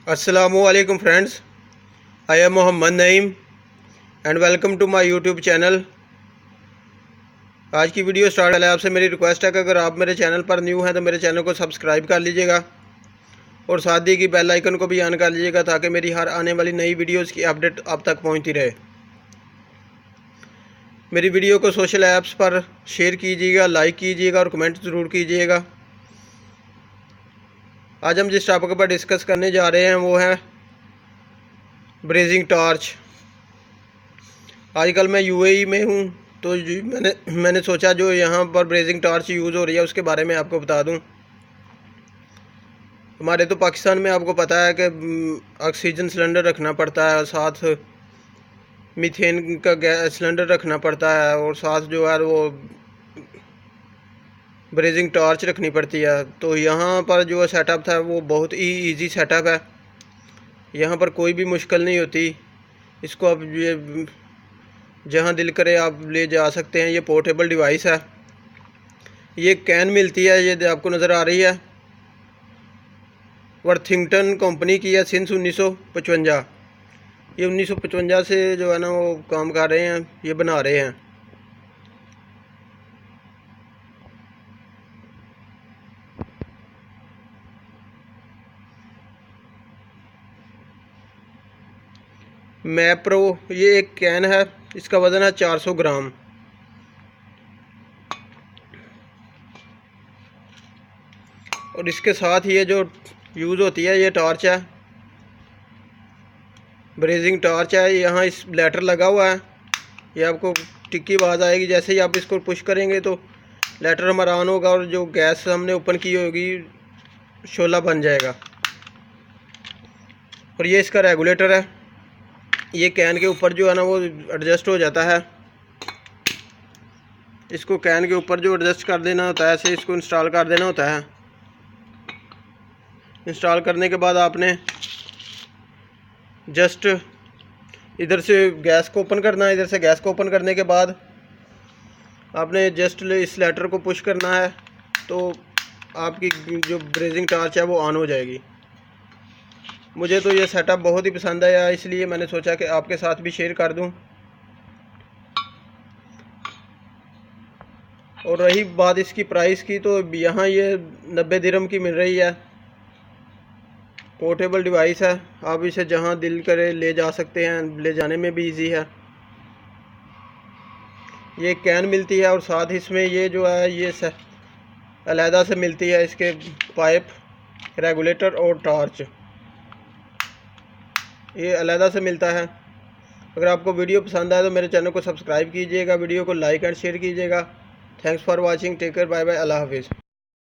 Assalamualaikum friends, I am Mohammad Naeem and welcome to my YouTube channel. आज की video start पहले आपसे मेरी रिक्वेस्ट है कि अगर आप मेरे चैनल पर न्यू हैं तो मेरे चैनल को सब्सक्राइब कर लीजिएगा और साथ ही की बेल आइकन को भी ऑन कर लीजिएगा ताकि मेरी हर आने वाली नई वीडियोस की अपडेट आप तक पहुंचती रहे। मेरी वीडियो को सोशल ऐप्स पर शेयर कीजिएगा, लाइक कीजिएगा और कमेंट ज़रूर कीजिएगा। आज हम जिस टॉपिक पर डिस्कस करने जा रहे हैं वो है ब्रेजिंग टॉर्च। आजकल मैं यूएई में हूँ तो मैंने सोचा जो यहाँ पर ब्रेजिंग टॉर्च यूज़ हो रही है उसके बारे में आपको बता दूँ। हमारे तो पाकिस्तान में आपको पता है कि ऑक्सीजन सिलेंडर रखना पड़ता है, साथ मीथेन का गैस सिलेंडर रखना पड़ता है और साथ जो है वो ब्रेजिंग टॉर्च रखनी पड़ती है। तो यहाँ पर जो सेटअप था वो बहुत ही इजी सेटअप है, यहाँ पर कोई भी मुश्किल नहीं होती। इसको आप ये जहाँ दिल करे आप ले जा सकते हैं। ये पोर्टेबल डिवाइस है। ये कैन मिलती है, ये आपको नज़र आ रही है, वर्थिंगटन कंपनी की है सिंस 1955। ये 1955 से जो है ना वो काम कर रहे हैं, ये बना रहे हैं। मैप्रो ये एक कैन है, इसका वज़न है 400 ग्राम। और इसके साथ ये जो यूज़ होती है ये टॉर्च है, ब्रेजिंग टॉर्च है। यहाँ इस लेटर लगा हुआ है, ये आपको टिक्की आवाज़ आएगी। जैसे ही आप इसको पुश करेंगे तो लेटर हमारा ऑन होगा और जो गैस हमने ओपन की होगी शोला बन जाएगा। और ये इसका रेगुलेटर है, ये कैन के ऊपर जो है ना वो एडजस्ट हो जाता है। इसको कैन के ऊपर जो एडजस्ट कर देना होता है, ऐसे इसको इंस्टॉल कर देना होता है। इंस्टॉल करने के बाद आपने जस्ट इधर से गैस को ओपन करना है। इधर से गैस को ओपन करने के बाद आपने जस्ट इस लेटर को पुश करना है तो आपकी जो ब्रेजिंग टॉर्च है वो ऑन हो जाएगी। मुझे तो ये सेटअप बहुत ही पसंद आया, इसलिए मैंने सोचा कि आपके साथ भी शेयर कर दूं। और रही बात इसकी प्राइस की, तो यहाँ ये 90 दिरहम की मिल रही है। पोर्टेबल डिवाइस है, आप इसे जहाँ दिल करे ले जा सकते हैं, ले जाने में भी इजी है। ये कैन मिलती है और साथ इसमें ये जो है ये अलहदा से मिलती है, इसके पाइप, रेगुलेटर और टॉर्च ये अलहदा से मिलता है। अगर आपको वीडियो पसंद आए तो मेरे चैनल को सब्सक्राइब कीजिएगा, वीडियो को लाइक एंड शेयर कीजिएगा। Thanks for watching, take care, bye bye, अल्लाह हाफिज़।